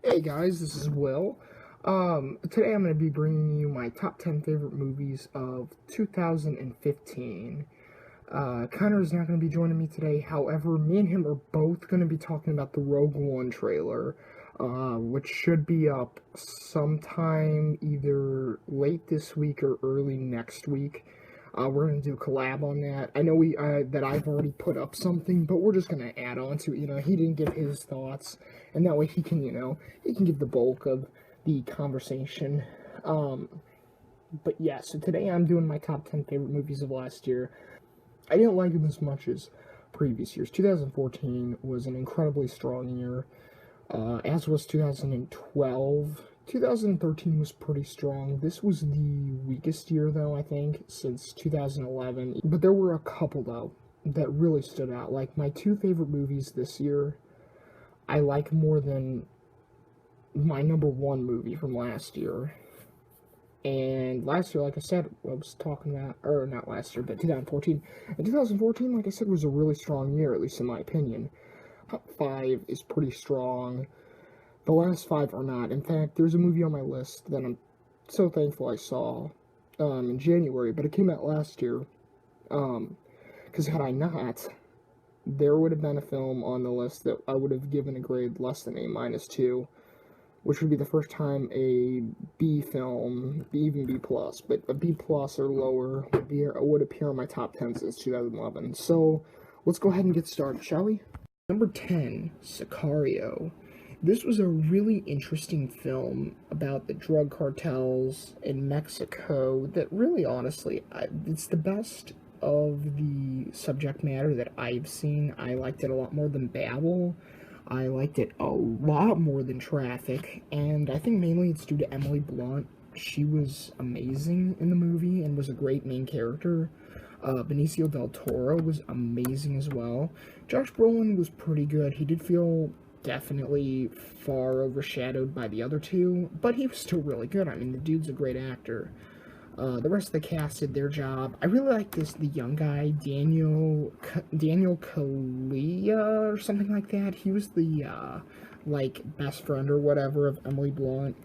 Hey guys, this is Will. Today I'm going to be bringing you my top 10 favorite movies of 2015. Connor is not going to be joining me today. However, me and him are both going to be talking about the Rogue One trailer, which should be up sometime either late this week or early next week. We're gonna do a collab on that. I know that I've already put up something, but we're just gonna add on to it. He didn't give his thoughts, and that way he can give the bulk of the conversation. But yeah, so today I'm doing my top 10 favorite movies of last year. I didn't like them as much as previous years. 2014 was an incredibly strong year, as was 2012. 2013 was pretty strong. This was the weakest year, though, I think, since 2011. But there were a couple, though, that really stood out. Like, my two favorite movies this year, I like more than my number one movie from last year. And last year, like I said, I was talking about, or not last year, but 2014. And 2014, like I said, was a really strong year, at least in my opinion. Top 5 is pretty strong. The last 5 are not. In fact, there's a movie on my list that I'm so thankful I saw in January, but it came out last year. Because had I not, there would have been a film on the list that I would have given a grade less than A-2, which would be the first time a B film, even B+, but a B+ or lower would appear on my top 10 since 2011. So, let's go ahead and get started, shall we? Number 10, Sicario. This was a really interesting film about the drug cartels in Mexico that really, honestly, it's the best of the subject matter that I've seen. I liked it a lot more than Babel. I liked it a lot more than Traffic, and I think mainly it's due to Emily Blunt. She was amazing in the movie and was a great main character. Benicio del Toro was amazing as well. Josh Brolin was pretty good. He did feel definitely far overshadowed by the other two, but he was still really good. I mean, the dude's a great actor. The rest of the cast did their job. I really like the young guy, Daniel Kaluuya or something like that. He was the best friend or whatever of Emily Blunt,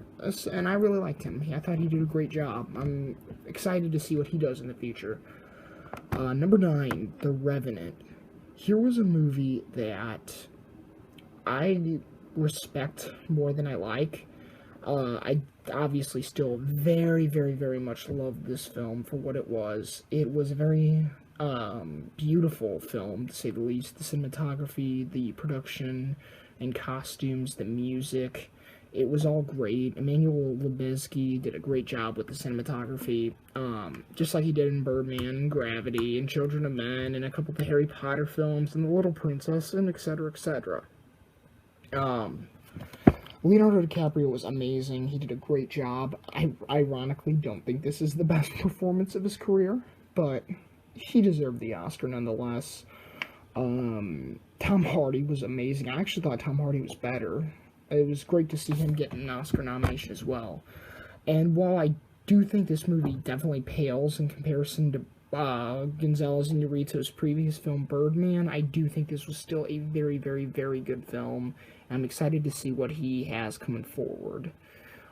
and I really liked him. I thought he did a great job. I'm excited to see what he does in the future. Number 9, The Revenant. Here was a movie that I respect more than I like. I obviously still very, very, very much love this film for what it was. It was a very beautiful film, to say the least. The cinematography, the production and costumes, the music, it was all great. Emmanuel Lubezki did a great job with the cinematography, just like he did in Birdman, Gravity, and Children of Men, and a couple of the Harry Potter films, and The Little Princess, and etc., etc. Leonardo DiCaprio was amazing. He did a great job. I ironically don't think this is the best performance of his career, but he deserved the Oscar nonetheless. Tom Hardy was amazing. I actually thought Tom Hardy was better. It was great to see him get an Oscar nomination as well. And while I do think this movie definitely pales in comparison to Gonzalez Iñárritu's previous film Birdman, I do think this was still a very, very, very good film. I'm excited to see what he has coming forward.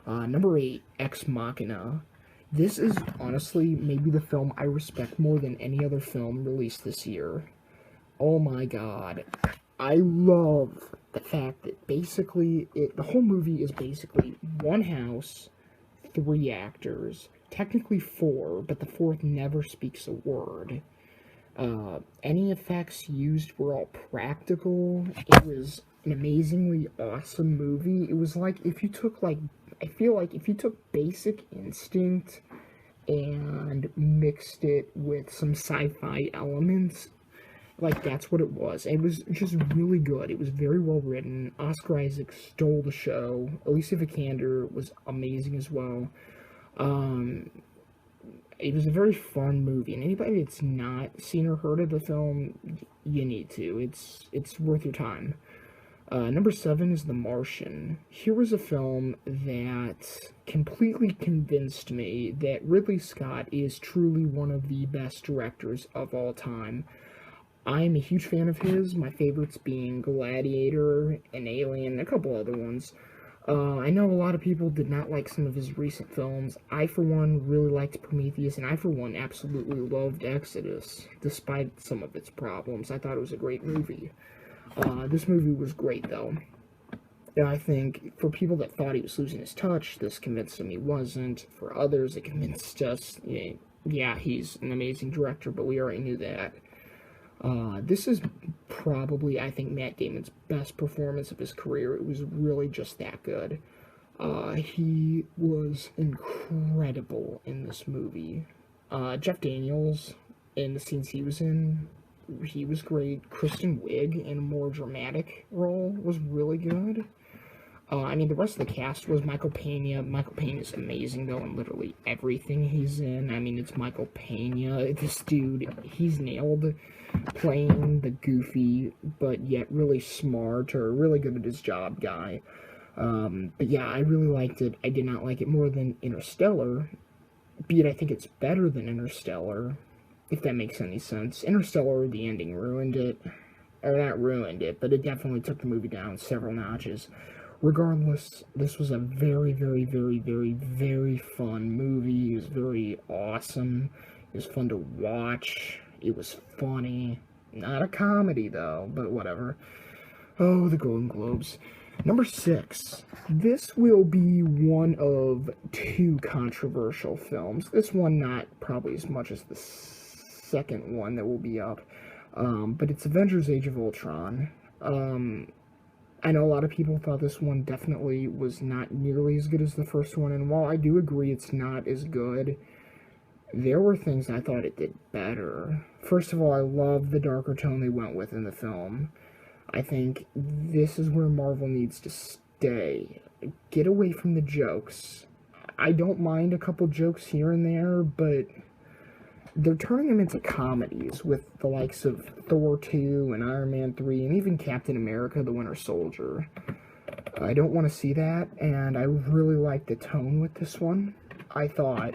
Number 8, Ex Machina. This is honestly maybe the film I respect more than any other film released this year. Oh my god. I love the fact that basically the whole movie is basically one house, 3 actors, technically 4, but the 4th never speaks a word. Any effects used were all practical. It was an amazingly awesome movie. It was like if you took I feel like if you took Basic Instinct and mixed it with some sci-fi elements, like that's what it was. It was just really good. It was very well written. Oscar Isaac stole the show. Alicia Vikander was amazing as well. It was a very fun movie, and anybody that's not seen or heard of the film, you need to. It's worth your time. Number 7 is The Martian. Here was a film that completely convinced me that Ridley Scott is truly one of the best directors of all time. I'm a huge fan of his, my favorites being Gladiator and Alien, and a couple other ones. I know a lot of people did not like some of his recent films. I, for one, really liked Prometheus, and I, for one, absolutely loved Exodus, despite some of its problems. I thought it was a great movie. This movie was great, though. And I think for people that thought he was losing his touch, this convinced them he wasn't. For others, it convinced us, yeah, he's an amazing director, but we already knew that. This is probably, I think, Matt Damon's best performance of his career. It was really just that good. He was incredible in this movie. Jeff Daniels, in the scenes he was in, he was great. Kristen Wiig, in a more dramatic role, was really good. I mean, the rest of the cast was Michael Pena. Michael Pena is amazing, though, in literally everything he's in. I mean, it's Michael Pena. This dude, he's nailed playing the goofy, but yet really smart, or really good at his job guy. But yeah, I really liked it. I did not like it more than Interstellar, be it I think it's better than Interstellar, if that makes any sense. Interstellar, the ending ruined it. Or not ruined it, but it definitely took the movie down several notches. Regardless, this was a very, very, very, very, very fun movie. It was very awesome. It was fun to watch. It was funny. Not a comedy, though, but whatever. Oh, the Golden Globes. Number 6. This will be one of two controversial films. This one not probably as much as the second one that will be up. But it's Avengers Age of Ultron. I know a lot of people thought this one definitely was not nearly as good as the first one, and while I do agree it's not as good, there were things I thought it did better. First of all, I love the darker tone they went with in the film. I think this is where Marvel needs to stay. Get away from the jokes. I don't mind a couple jokes here and there, but they're turning them into comedies with the likes of Thor 2 and Iron Man 3 and even Captain America the Winter Soldier. I don't want to see that, and I really like the tone with this one. I thought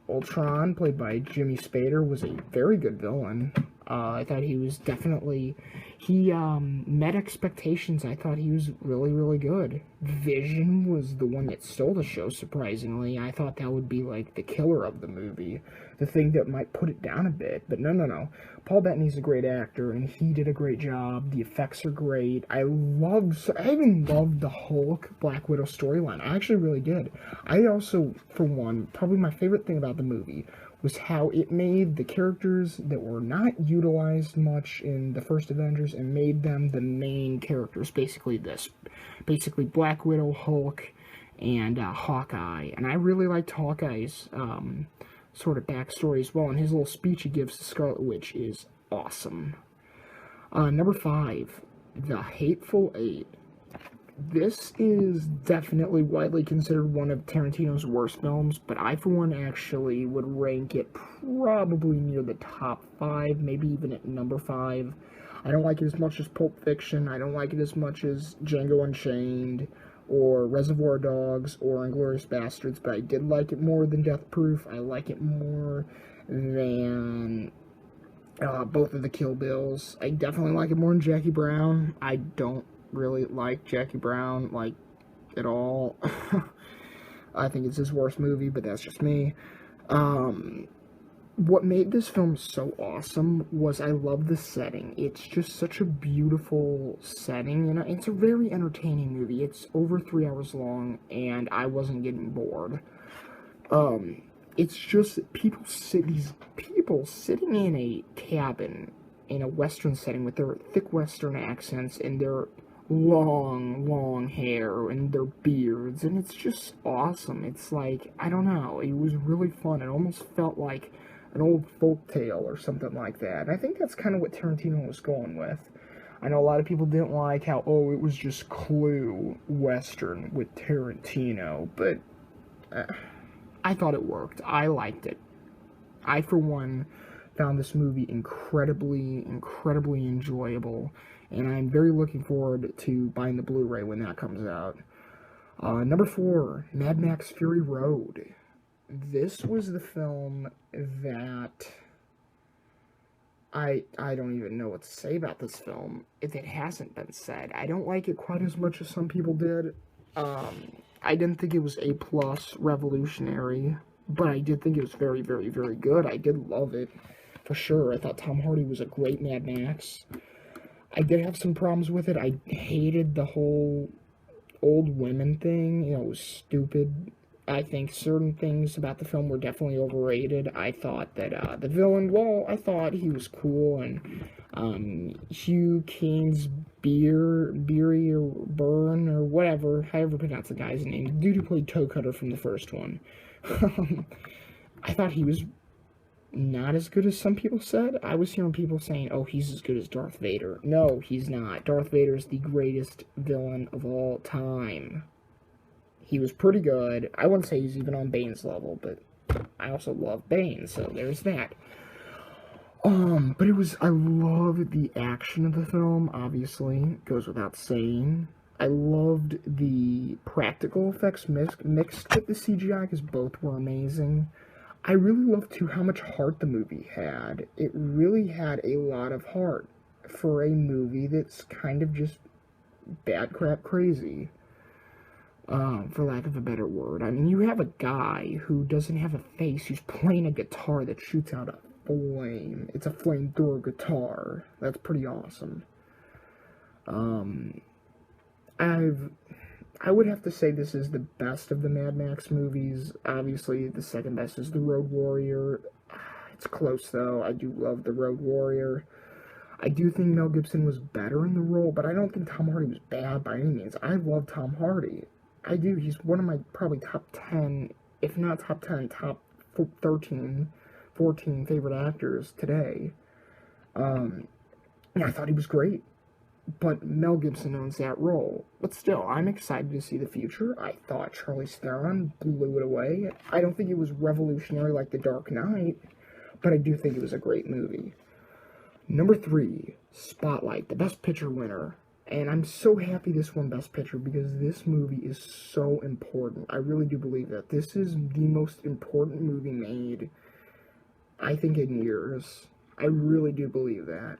Ultron, played by Jimmy Spader, was a very good villain. I thought he was definitely... He met expectations. I thought he was really, really good. Vision was the one that stole the show, surprisingly. I thought that would be, like, the killer of the movie. The thing that might put it down a bit. But no. Paul Bettany's a great actor, and he did a great job. The effects are great. I even loved the Hulk Black Widow storyline. I actually really did. I also, for one, probably my favorite thing about the movie was how it made the characters that were not utilized much in the first Avengers and made them the main characters. Basically Black Widow, Hulk, and Hawkeye. And I really liked Hawkeye's sort of backstory as well, and his little speech he gives to Scarlet Witch is awesome. Number 5, The Hateful Eight. This is definitely widely considered one of Tarantino's worst films, but I, for one, actually would rank it probably near the top 5, maybe even at number 5. I don't like it as much as Pulp Fiction. I don't like it as much as Django Unchained, or Reservoir Dogs, or Inglourious Basterds, but I did like it more than Death Proof. I like it more than both of the Kill Bills. I definitely like it more than Jackie Brown. I don't really like Jackie Brown, like, at all. I think it's his worst movie, but that's just me. What made this film so awesome was I love the setting. It's just such a beautiful setting, and it's a very entertaining movie. It's over 3 hours long, and I wasn't getting bored. It's just these people sitting in a cabin in a Western setting with their thick Western accents and their long hair and their beards, and it's just awesome. It's like, I don't know, it was really fun. It almost felt like an old folk tale or something like that. And I think that's kind of what Tarantino was going with. I know a lot of people didn't like how, it was just Clue Western with Tarantino, but I thought it worked. I liked it. I, for one, found this movie incredibly enjoyable, and I'm very looking forward to buying the Blu-ray when that comes out. Number 4, Mad Max Fury Road. This was the film that I don't even know what to say about this film if it hasn't been said. I don't like it quite as much as some people did. I didn't think it was A plus revolutionary, but I did think it was very, very, very good. I did love it, for sure. I thought Tom Hardy was a great Mad Max. I did have some problems with it. I hated the whole old women thing. You know, it was stupid. I think certain things about the film were definitely overrated. I thought that the villain, well, I thought he was cool, and Hugh Keen's Beery or Byrne or whatever, however you pronounce the guy's name, the dude who played Toe Cutter from the first one. I thought he was not as good as some people said. I was hearing people saying, oh, he's as good as Darth Vader. No, he's not. Darth Vader is the greatest villain of all time. He was pretty good. I wouldn't say he's even on Bane's level, but I also love Bane, so there's that. But I loved the action of the film, obviously, goes without saying. I loved the practical effects mixed with the CGI, because both were amazing. I really loved, too, how much heart the movie had. It really had a lot of heart for a movie that's kind of just bad crap crazy. For lack of a better word. I mean, you have a guy who doesn't have a face, who's playing a guitar that shoots out a flame. It's a flamethrower guitar. That's pretty awesome. I would have to say this is the best of the Mad Max movies. Obviously, the second best is The Road Warrior. It's close, though. I do love The Road Warrior. I do think Mel Gibson was better in the role, but I don't think Tom Hardy was bad by any means. I love Tom Hardy. I do. He's one of my probably top 10, if not top 10, top 13, 14 favorite actors today. And I thought he was great. But Mel Gibson owns that role. But still, I'm excited to see the future. I thought Charlize Theron blew it away. I don't think it was revolutionary like The Dark Knight, but I do think it was a great movie. Number 3, Spotlight, the Best Picture winner. And I'm so happy this won Best Picture because this movie is so important. I really do believe that. This is the most important movie made, I think, in years. I really do believe that.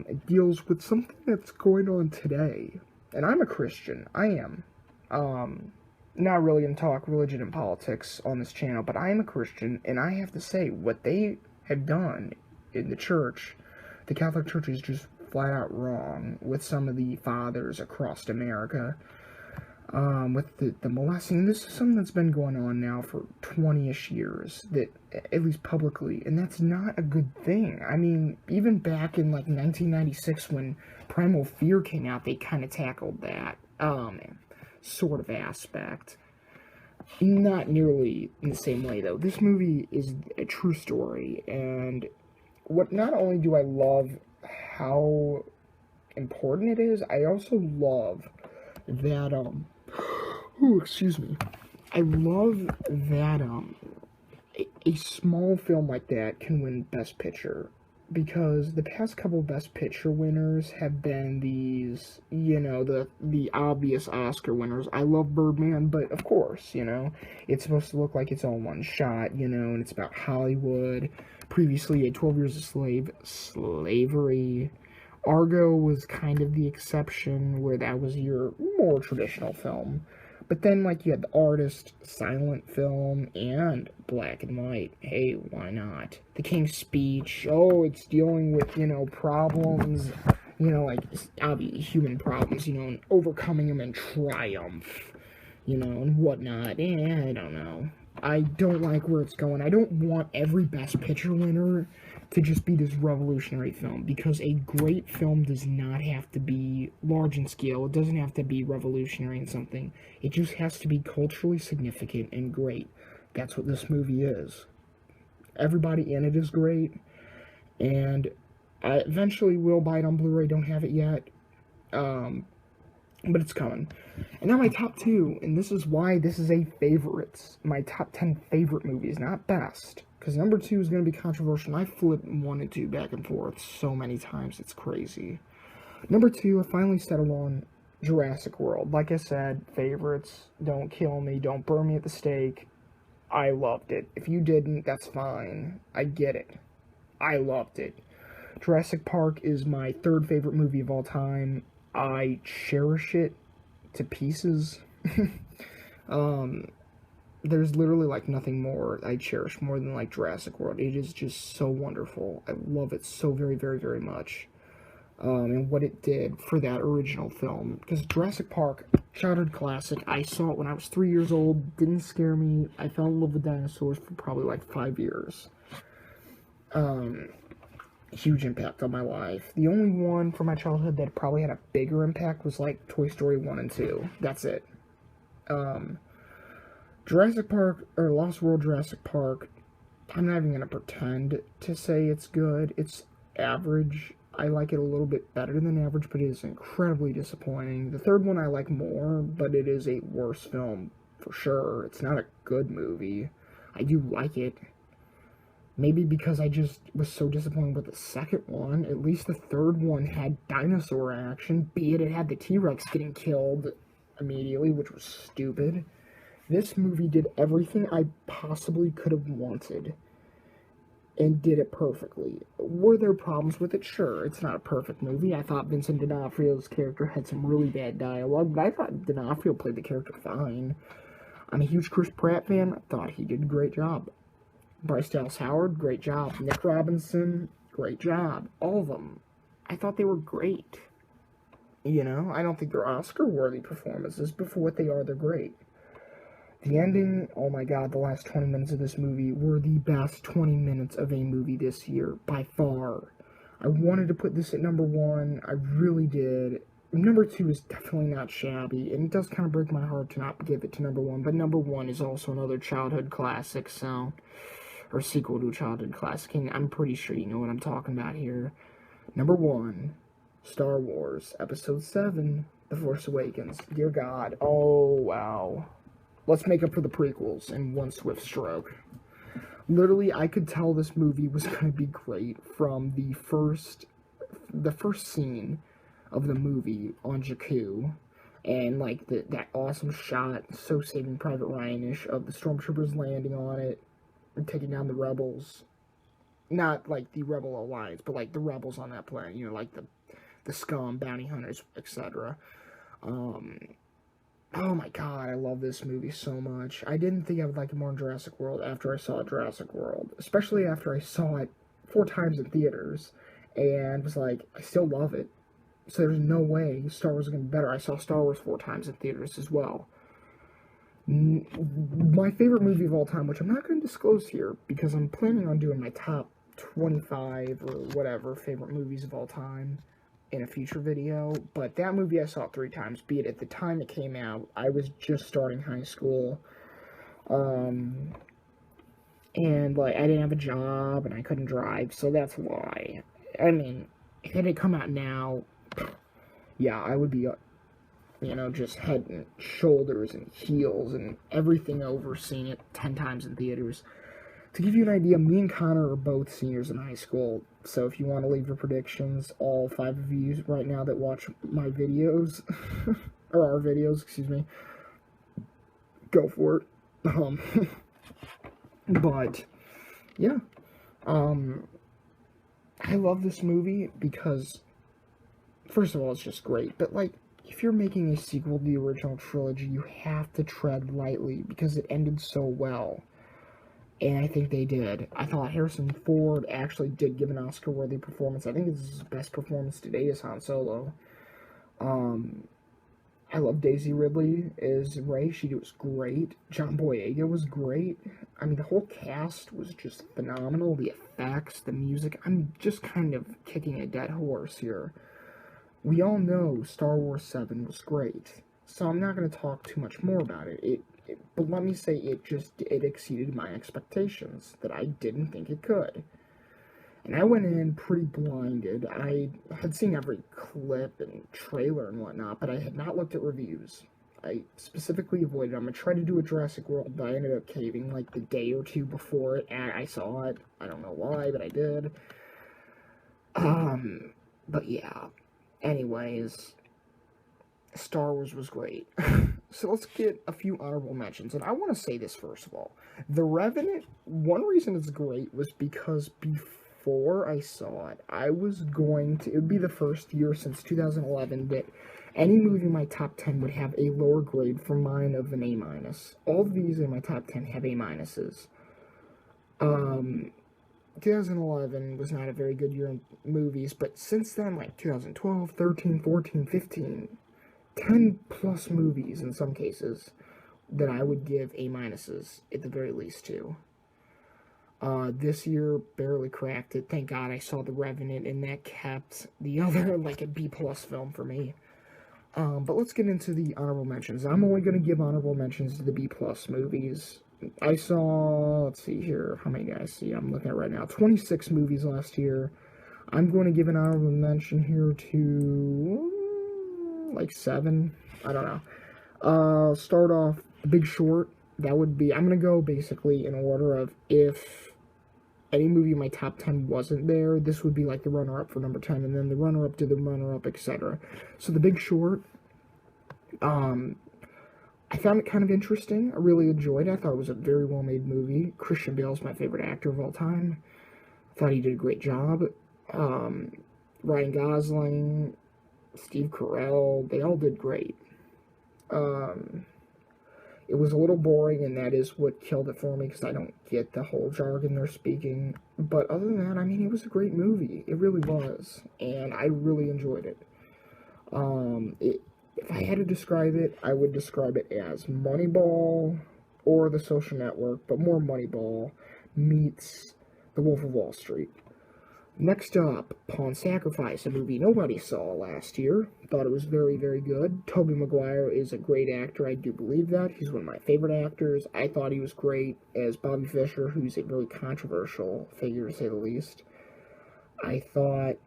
It deals with something that's going on today. And I'm a Christian. I am. Not really going to talk religion and politics on this channel, but I am a Christian, and I have to say, what they have done in the church, the Catholic Church, is just flat out wrong with some of the fathers across America. With the molesting. This is something that's been going on now for 20-ish years, that, at least publicly, and that's not a good thing. I mean, even back in, like, 1996, when Primal Fear came out, they kind of tackled that, sort of aspect. Not nearly in the same way, though. This movie is a true story, and not only do I love how important it is, I also love that, excuse me. I love that, a small film like that can win Best Picture, because the past couple Best Picture winners have been these, you know, the obvious Oscar winners. I love Birdman, but of course, you know, it's supposed to look like its own one shot, you know, and it's about Hollywood. Previously, 12 Years a Slavery. Argo was kind of the exception, where that was your more traditional film. But then, like, you had The Artist, silent film, and black and white. Hey, why not? The King's Speech. Oh, it's dealing with, you know, problems, you know, like, human problems, you know, and overcoming them in triumph, you know, and whatnot. I don't know. I don't like where it's going. I don't want every Best Picture winner to just be this revolutionary film, because a great film does not have to be large in scale. It doesn't have to be revolutionary in something. It just has to be culturally significant and great. That's what this movie is. Everybody in it is great, and I eventually will buy it on Blu-ray. Don't have it yet, but it's coming. And now my top 2, and this is why this is a favorites. My top 10 favorite movies, not best. Because number 2 is going to be controversial, and I flip 1 and 2 back and forth so many times, it's crazy. Number 2, I finally settled on Jurassic World. Like I said, favorites, don't kill me, don't burn me at the stake. I loved it. If you didn't, that's fine. I get it. I loved it. Jurassic Park is my 3rd favorite movie of all time. I cherish it to pieces. um, there's literally like nothing more I cherish more than like Jurassic World. It is just so wonderful. I love it so very, very, very much. And what it did for that original film. Because Jurassic Park, childhood classic, I saw it when I was 3 years old, didn't scare me. I fell in love with dinosaurs for probably like 5 years. Huge impact on my life. The only one from my childhood that probably had a bigger impact was like Toy Story 1 and 2. That's it. Jurassic Park, or Lost World Jurassic Park, I'm not even going to pretend to say it's good. It's average. I like it a little bit better than average, but it is incredibly disappointing. The third one I like more, but it is a worse film for sure. It's not a good movie. I do like it. Maybe because I just was so disappointed with the second one. At least the third one had dinosaur action, be it had the T-Rex getting killed immediately, which was stupid. This movie did everything I possibly could have wanted and did it perfectly. Were there problems with it? Sure, it's not a perfect movie. I thought Vincent D'Onofrio's character had some really bad dialogue, but I thought D'Onofrio played the character fine. I'm a huge Chris Pratt fan. I thought he did a great job. Bryce Dallas Howard, great job. Nick Robinson, great job. All of them. I thought they were great. You know, I don't think they're Oscar-worthy performances, but for what they are, they're great. The ending, oh my god, the last 20 minutes of this movie were the best 20 minutes of a movie this year, by far. I wanted to put this at number 1, I really did. Number 2 is definitely not shabby, and it does kind of break my heart to not give it to number 1, but number 1 is also another childhood classic, so, or sequel to a childhood classic, and I'm pretty sure you know what I'm talking about here. Number 1, Star Wars, Episode 7, The Force Awakens. Dear God, oh wow. Let's make up for the prequels in one swift stroke. Literally, I could tell this movie was going to be great from the first scene of the movie on Jakku, and like that awesome shot, so Saving Private Ryan-ish, of the stormtroopers landing on it and taking down the rebels. Not like the Rebel Alliance, but like the rebels on that planet. You know, like the scum, bounty hunters, etc. Oh my god, I love this movie so much. I didn't think I would like it more in Jurassic World after I saw Jurassic World. Especially after I saw it 4 times in theaters. And was like, I still love it. So there's no way Star Wars is going to be better. I saw Star Wars 4 times in theaters as well. My favorite movie of all time, which I'm not going to disclose here, because I'm planning on doing my top 25 or whatever favorite movies of all time in a future video, but that movie I saw 3 times, be it at the time it came out. I was just starting high school, and like I didn't have a job and I couldn't drive, so that's why. I mean, had it come out now, yeah, I would be, you know, just head and shoulders and heels and everything over seeing it 10 times in theaters. To give you an idea, me and Connor are both seniors in high school, so if you want to leave your predictions, all 5 of you right now that watch my videos, or our videos, excuse me, go for it. But, yeah, I love this movie because, first of all, it's just great, but, like, if you're making a sequel to the original trilogy, you have to tread lightly because it ended so well. And I think they did. I thought Harrison Ford actually did give an Oscar-worthy performance. I think it's his best performance today as Han Solo. I love Daisy Ridley as Rey. She was great. John Boyega was great. I mean, the whole cast was just phenomenal. The effects, the music. I'm just kind of kicking a dead horse here. We all know Star Wars 7 was great, so I'm not going to talk too much more about it. But let me say it exceeded my expectations that I didn't think it could. And I went in pretty blinded. I had seen every clip and trailer and whatnot, but I had not looked at reviews. I specifically avoided them. I tried to do a Jurassic World, but I ended up caving like the day or 2 before it, and I saw it. I don't know why, but I did. But yeah. Anyways, Star Wars was great. So let's get a few honorable mentions. And I want to say this first of all. The Revenant, one reason it's great was because before I saw it, it would be the first year since 2011 that Any movie in my top 10 would have a lower grade from mine of an A-. All of these in my top 10 have A-. 2011 was not a very good year in movies, but since then, like 2012, 13, 14, 15, 10 plus movies in some cases that I would give A-, at the very least to. This year barely cracked it. Thank God I saw The Revenant, and that kept the other like a B+ film for me. But let's get into the honorable mentions. I'm only going to give honorable mentions to the B+ movies. I saw, let's see here, how many did I see? I'm looking at right now. 26 movies last year. I'm going to give an honorable mention here to, like, 7. I don't know. Start off The Big Short. That would be, I'm going to go basically in order of if any movie in my top 10 wasn't there, this would be like the runner-up for number 10, and then the runner-up to the runner-up, etc. So The Big Short, I found it kind of interesting. I really enjoyed it. I thought it was a very well-made movie. Christian Bale is my favorite actor of all time. I thought he did a great job. Ryan Gosling, Steve Carell, they all did great. It was a little boring, and that is what killed it for me, because I don't get the whole jargon they're speaking. But other than that, I mean, it was a great movie. It really was, and I really enjoyed it. If I had to describe it, I would describe it as Moneyball or The Social Network, but more Moneyball meets The Wolf of Wall Street. Next up, Pawn Sacrifice, a movie nobody saw last year. Thought it was very, very good. Tobey Maguire is a great actor. I do believe that. He's one of my favorite actors. I thought he was great as Bobby Fischer, who's a very controversial figure, to say the least. I thought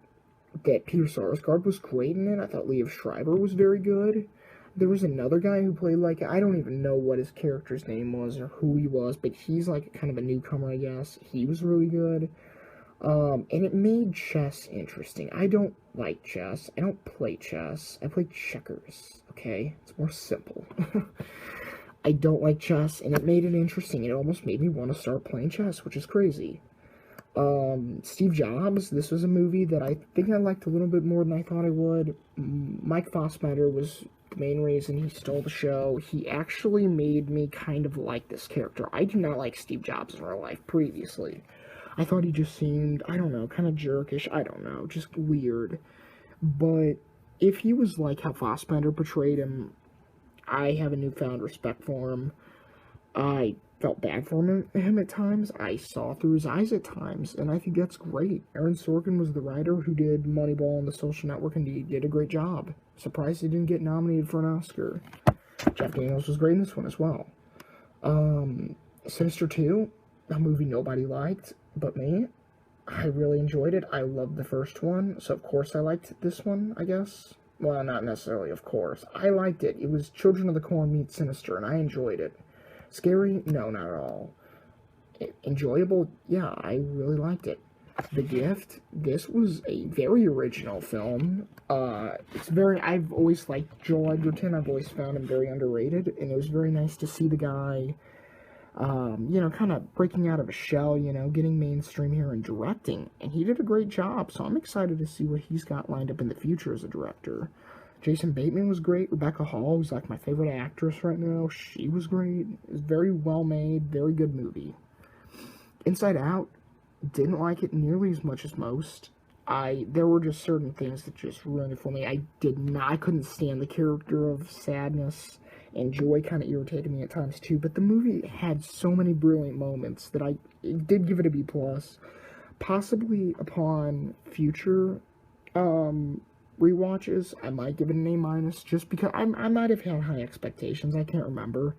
that Peter Sarsgaard was great in it. I thought Liev Schreiber was very good. There was another guy who played, like, I don't even know what his character's name was or who he was, but he's like kind of a newcomer, I guess. He was really good. And it made chess interesting. I don't like chess. I don't play chess. I play checkers, okay? It's more simple. I don't like chess, and it made it interesting. It almost made me want to start playing chess, which is crazy. Steve Jobs, this was a movie that I think I liked a little bit more than I thought I would. Mike Fassbender was the main reason he stole the show. He actually made me kind of like this character. I do not like Steve Jobs in real life previously. I thought he just seemed, I don't know, kind of jerkish. I don't know, just weird. But if he was like how Fassbender portrayed him, I have a newfound respect for him. I felt bad for him at times. I saw through his eyes at times, and I think that's great. Aaron Sorkin was the writer who did Moneyball and The Social Network, and he did a great job. Surprised he didn't get nominated for an Oscar. Jeff Daniels was great in this one as well. Sinister 2, a movie nobody liked but me. I really enjoyed it. I loved the first one, so of course I liked this one, I guess. Well, not necessarily, of course. I liked it. It was Children of the Corn meets Sinister, and I enjoyed it. Scary? No, not at all. Enjoyable? Yeah, I really liked it. The Gift? This was a very original film. I've always liked Joel Edgerton. I've always found him very underrated, and it was very nice to see the guy, kind of breaking out of a shell, getting mainstream here and directing. And he did a great job, so I'm excited to see what he's got lined up in the future as a director. Jason Bateman was great. Rebecca Hall, who's like my favorite actress right now, she was great. It was very well made, very good movie. Inside Out, didn't like it nearly as much as most. There were just certain things that just ruined it for me. I couldn't stand the character of sadness, and joy kind of irritated me at times too, but the movie had so many brilliant moments that it did give it a B+. Possibly upon future rewatches, I might give it an A-, just because I might have had high expectations. I can't remember.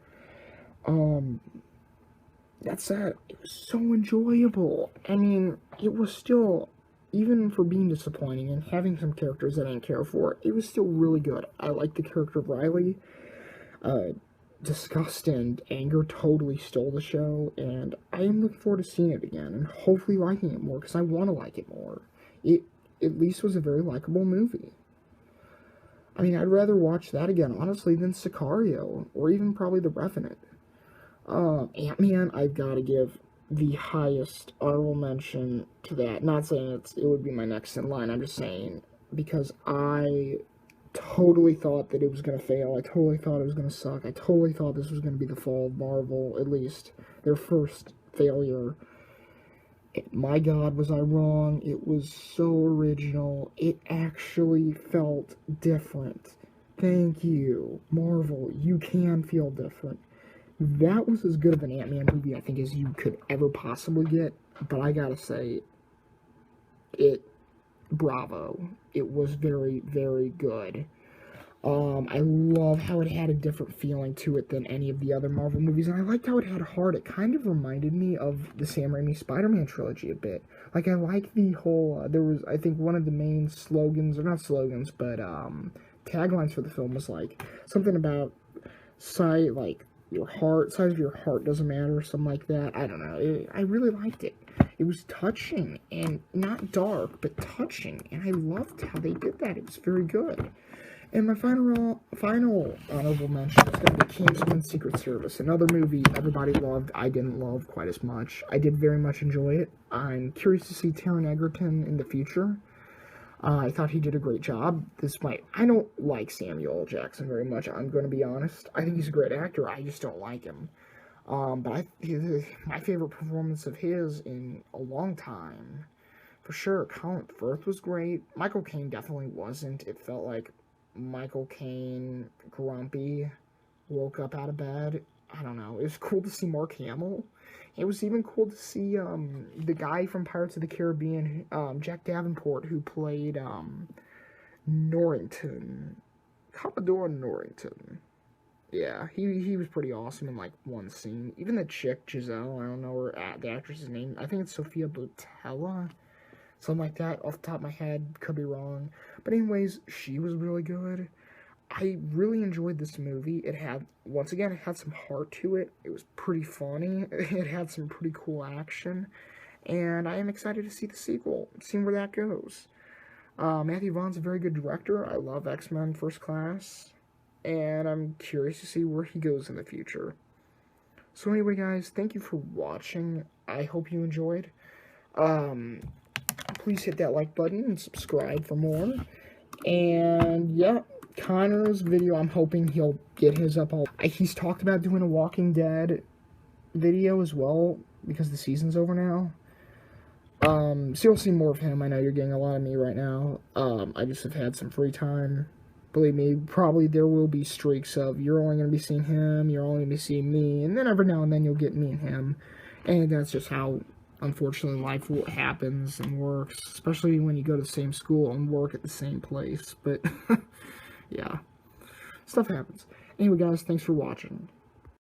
That said, it was so enjoyable. I mean, it was still, even for being disappointing and having some characters that I didn't care for, it was still really good. I liked the character of Riley. Disgust and anger totally stole the show, and I am looking forward to seeing it again, and hopefully liking it more, because I want to like it more. It at least was a very likable movie. I mean, I'd rather watch that again, honestly, than Sicario, or even probably The Revenant. Ant-Man, I've got to give the highest honorable mention to that. Not saying it would be my next in line, I'm just saying, because I totally thought that it was going to fail. I totally thought it was going to suck. I totally thought this was going to be the fall of Marvel, at least their first failure. My God, was I wrong. It was so original. It actually felt different. Thank you, Marvel. You can feel different. That was as good of an Ant-Man movie, I think, as you could ever possibly get. But I gotta say, bravo. It was very, very good. I love how it had a different feeling to it than any of the other Marvel movies, and I liked how it had heart. It kind of reminded me of the Sam Raimi Spider-Man trilogy a bit. Like, I like the whole, there was, I think, one of the main slogans, or not slogans, but, taglines for the film was, like, something about, size of your heart doesn't matter, or something like that. I don't know. I really liked it. It was touching, and not dark, but touching, and I loved how they did that. It was very good. And my final honorable mention is going to be Kingsman: Secret Service, another movie everybody loved. I didn't love quite as much. I did very much enjoy it. I'm curious to see Taron Egerton in the future. I thought he did a great job. I don't like Samuel L. Jackson very much, I'm going to be honest. I think he's a great actor. I just don't like him. But my favorite performance of his in a long time, for sure, Colin Firth was great. Michael Caine definitely wasn't. It felt like Michael Caine, grumpy, woke up out of bed. I don't know. It was cool to see Mark Hamill. It was even cool to see the guy from Pirates of the Caribbean, Jack Davenport, who played Norrington, Commodore Norrington. Yeah, he was pretty awesome in like one scene. Even the chick Giselle, I don't know the actress's name. I think it's Sophia Boutella. Something like that, off the top of my head, could be wrong. But anyways, she was really good. I really enjoyed this movie. Once again, it had some heart to it. It was pretty funny. It had some pretty cool action. And I am excited to see the sequel, see where that goes. Matthew Vaughn's a very good director. I love X-Men First Class. And I'm curious to see where he goes in the future. So anyway, guys, thank you for watching. I hope you enjoyed. Please hit that like button and subscribe for more. And yeah, Connor's video, I'm hoping he'll get his up. He's talked about doing a Walking Dead video as well, because the season's over now. So you'll see more of him. I know you're getting a lot of me right now. I just have had some free time. Believe me, probably there will be streaks of you're only going to be seeing him, you're only going to be seeing me, and then every now and then you'll get me and him. And that's just how, unfortunately, life happens and works, especially when you go to the same school and work at the same place. But, yeah, stuff happens. Anyway, guys, thanks for watching.